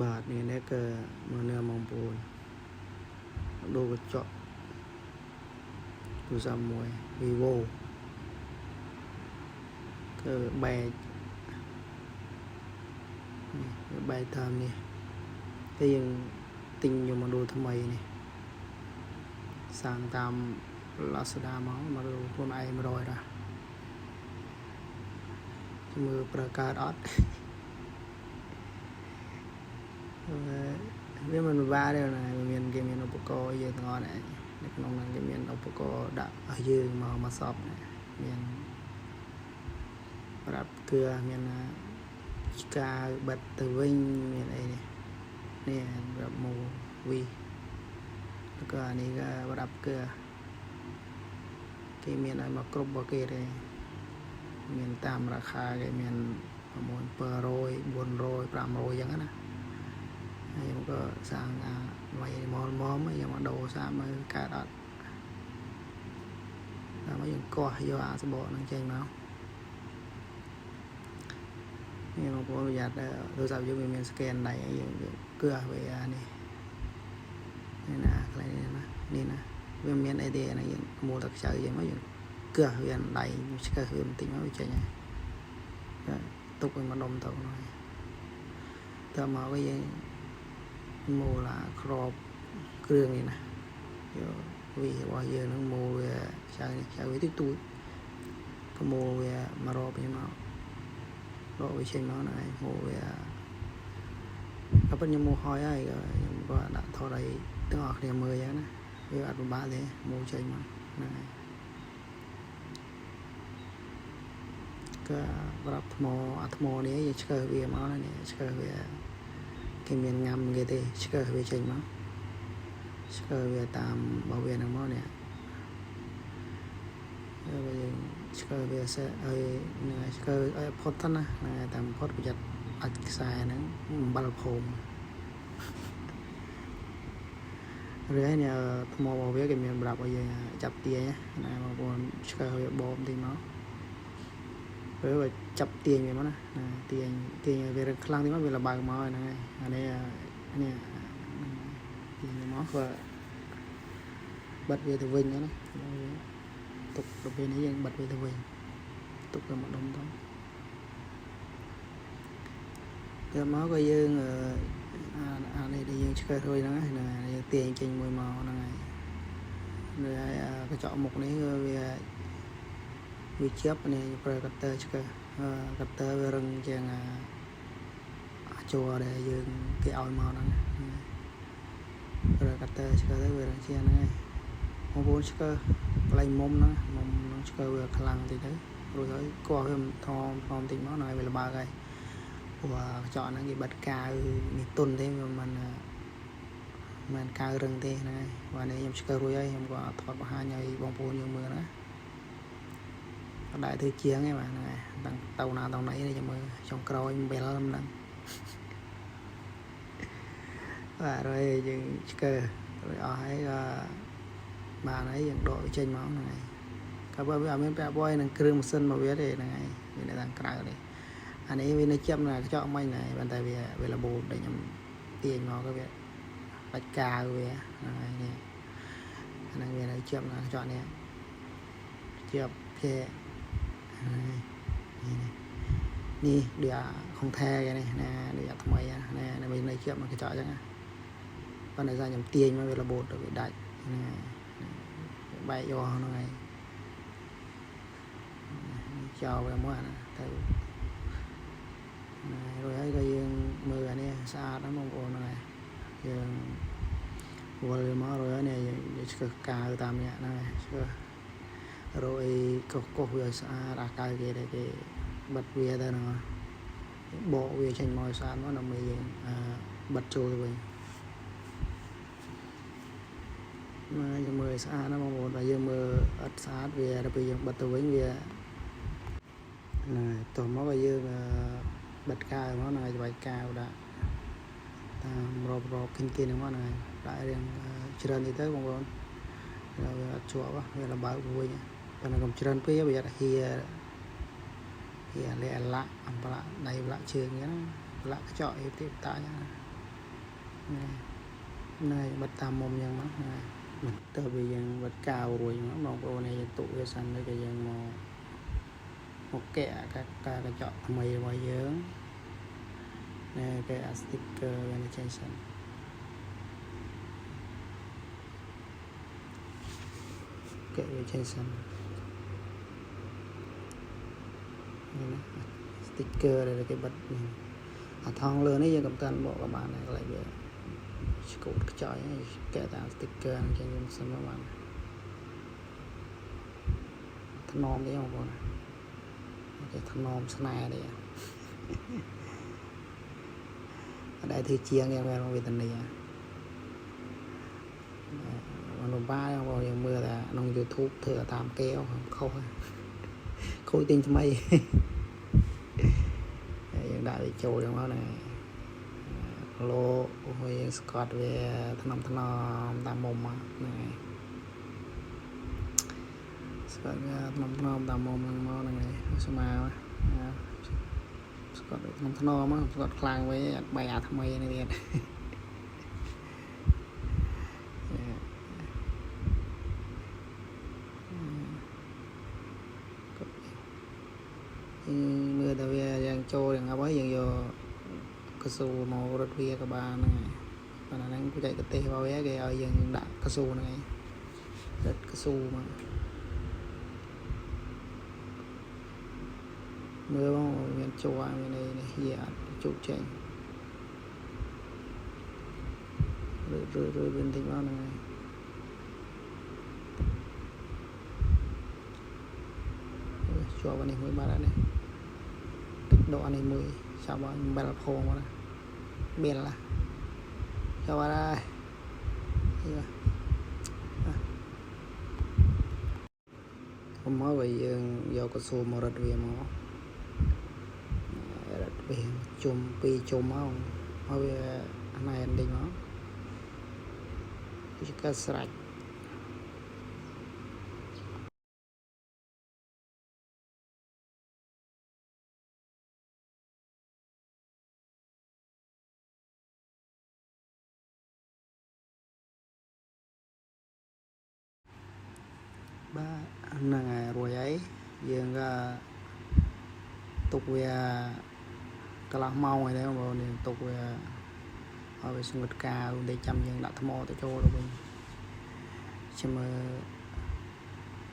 បាទនេះនេះគឺមើលនៅម៉ោង9ដូរកញ្ចក់ទូរស័ព្ទមួយ Vivo គឺបែកតាមនេះតែយើងទិញយកមកដូរថ្មីនេះសាំងតាម Lazada មកដូរខ្លួនឯង100ដែរមើលប្រើកើតអត់វាមិនពិបាកទេណាគេមានឧបករណ៍យើងទាំងអស់នេះនៅក្នុងហ្នឹងគេមានឧបករណ៍ដាក់ឲ្យយើងមកសពមានប្រាប់គឺមានឆ្កាបិទទៅវិញមានអីនេះប្រាប់ម៉ូវីแล้วก็อันนี้ก็ប្រាប់គឺគេមានឲ្យមកគ្រប់របស់គេទេមានតាមរាคาគេមាន700 400 500យ៉ាងណាហើយខ្ញុំក៏សាងអ្វីមកខ្ញុំមកដូរសាមើលកើតអត់ដល់មកយើងកោះយកអាសបកនឹងចេញមកនេះបងប្អូនប្រយ័ត្នទូរស័ព្ទយើងវាមាន scan ដៃយើងគឺវានេះណាខ្លះនេះណាវាមានអីទេណាយើងមូលតែខ្ចៅយើងមកយើងគឺវាដៃឆ្កឹះវាបន្តិចមកវាចេញហើយទុកឲ្យមកដុំទៅនោះតើមកវិញយើងមូលក្របគ្រឿងនេះណាយកវារបស់យើងនឹងមូលវាខ្ចៅវាតិចតួចក៏មូលវាមករកវិញមករកវាចេញមកហ្នឹងឯងមូលវាក៏ប៉ុន្តែខ្ញុំមូលហើយខ្ញុំក៏ដាក់ថតឲ្យទាំងអស់គ្នាមើលយ៉ាងណាវាអត់ពិបាកទេមូលចេញមកហ្នឹងហើយក៏ប្រាប់ថ្មនេះយើងឆ្កឹះវាមកនេះឆ្កឹះវាគេមានញ៉ាំគេទេឆ្កឹះវាចេញមកឆ្កឹះវាតាមរបស់វាហ្នឹងមកនេះយើងឆ្កឹះវាសេឲ្យឆ្កឹះឲ្យផុតទៅណាតាមផុតប្រយ័ត្នអាចខ្សែហ្នឹងអំបិលភូមិរឿយនេះថ្មរបស់វាគេមានប្រាប់ឲ្យយើងចាប់ទាញណាបងប្អូនឆ្កឹះវាបបទីមកវាចាប់ទាញវាមកណាទាញវារឹងខ្លាំងទីមកវាលបើកមកហ្នឹងហើយអានេះទាញមកក៏បិទវាទៅវិញណាទុកទៅពេលនេះយើងបិទវាទៅវិញទុកទៅមកដុំទៅមកក៏យើងអានេះដែលយើងឆ្កឹះរួចហ្នឹងណាយើងទាញចេញមួយមកហ្នឹងហើយហើយកញ្ចក់មុខនេះគឺវាជាប់នេះប្រើកាត់តើឆ្កឹះកាត់តើវារឹងជាងជ័រដែលយើងគេឲ្យមកហ្នឹងប្រើកាត់តើឆ្កឹះទៅវារឹងជាងហ្នឹងហើយបងប្អូនឆ្កឹះកន្លែងមុំហ្នឹងឆ្កឹះវាខ្លាំងតិចទៅរួចហើយគោះវាថមតិចមកហ្នឹងហើយវាលបើកហើយព្រោះកញ្ចក់ហ្នឹងគេបិទកាវនេះទុនទេវាមិនកាវរឹងទេហ្នឹងហើយបាទនេះខ្ញុំឆ្កឹះរួចហើយខ្ញុំក៏ថតបង្ហាញឲ្យបងប្អូនយើងមើលណាអត់ដែរធ្វើជាងទេបាទហ្នឹងហើយតាំងទៅណាដល់ណីនេះខ្ញុំមើលចុងក្រោយបែលហ្នឹងបាទហើយយើងឆ្កឹះរួចអស់ហើយក៏បានហើយយើងដកវាចេញមកហ្នឹងហើយក៏បើវាអត់មានពាក់ព័ន្ធនឹងគ្រឿងម៉ាស៊ីនមកវាទេហ្នឹងហើយវានៅខាងក្រៅនេះអានេះវានៅជាប់ណាកញ្ចក់មិញហ្នឹងប៉ុន្តែវាលបូតដែលខ្ញុំទាញមកក៏វាដាច់កាវវាហ្នឹងហើយនេះអាហ្នឹងវានៅជាប់ណាកញ្ចក់នេះជាប់ភែនេះដូចខុងថែគេនេះណាដូចថ្មីណានៅវិញនៅជាប់មកកញ្ចក់អញ្ចឹងណាប៉ុន្តែខ្ញុំទាញមកវាលបូតទៅវាដាច់ណាបែកយកហ្នឹងហើយចោលវាមកណាទៅរួចហើយក៏យើងមើលអានេះស្អាតណាស់បងប្អូនហ្នឹងហើយយើងវល់វាមករួចហើយនេះយើងឆ្កឹះកាវតាមនេះហ្នឹងហើយឆ្កឹះរយកោះវាស្អាតអាកាវគេដែលគេបិទវាទៅហ្នឹងបកវាចេញមកស្អាតមកដើម្បីយើងបិទចូលទៅវិញយើងមើលស្អាតណាស់បងប្អូនតែយើងមើលអត់ស្អាតវាដល់ពេលយើងបិទទៅវិញវាតោះមកយើងបិទកាវមកហ្នឹងហើយបាយកាវដាក់តាមរອບគិនហ្នឹងមកហ្នឹងហើយដាក់រៀងច្រើននេះទៅបងប្អូនវាអត់ជាប់វាលបើកវិញប៉ុន្តែកុំច្រើនពេកប្រយ័ត្នហៀលាក់អំប្រាក់ដៃលាក់ជើងអញ្ចឹងណាលាក់កញ្ចក់អីទៀតតាអញ្ចឹង này bật tam mồm dân mắt mình từ bây giờ bật cao rồi nó mong cô này tụ cái xanh đây cái dân một kẻ cái chọn mày ngoài dưỡng nè cái sticker validation cái validation sticker đây là cái bật thong lớn ấy giờ cầm tên bộ các bạn này lại về cột chọi kẻ tạo sticker cho dùng xem các bạn thân non đấy không con cái thân non snai đây ở đây thì chia nghe về về tình này còn ba không còn mưa là nông YouTube thừa tạm kéo không khôi tinh cho mày hiện đại trồi trong đó này lô hồi Scott về thân nông tam mồm này Scott thân nông tam mồm này sao mà Scott thân nông á Scott khang với bài tham mây này điệt mưa tao về giang trôi đừng có dừng vô cái su màu rất vía các bạn này và là đang chạy cái tê vào vé cái ở dừng đạn cái su này rất cái su mà mưa không miền châu Á bên này hiện chụp chạy rơi bên tình báo này cho vào này mới ba này độ này mười sao mà ba là phô mà biển là cho vào đây hôm mới về giờ có số một rất về mà rất về chùm pi chùm không mới về anh này anh đi nó cái sạch ba ngày rồi ấy dương tục về cái lá mau này đấy mà nên tục về ở về sung vật cao để chăm dương đã thăm mò tới chỗ rồi mình chăm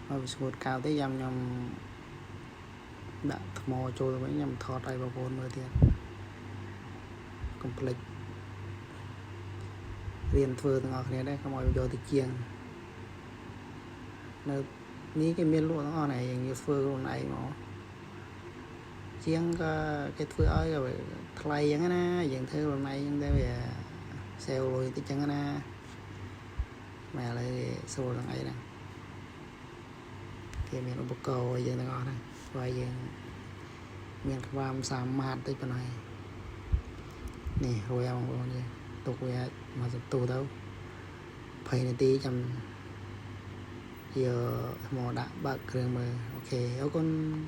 ở về sung vật cao tới chăm nhom đã thăm mò chỗ rồi nhom thọt đây vào vốn mới tiền complete riêng thưa từng ngọc này đấy không mọi vô thì chiên nơi ní cái miếng lụa nó này như phơi luôn này mà chiên cái phơi ấy rồi thay giống na dạng theo luôn này nhưng đây về xeo rồi tí chân na mà lại xô lần ấy nè thì miếng bột cầu giờ nó ngon này vậy giờ miếng cam xàm mát tới bên này nè rồi em còn gì tục về mà tù đâu phải này tí chăm giờ mò đã bạc rồi mà ok con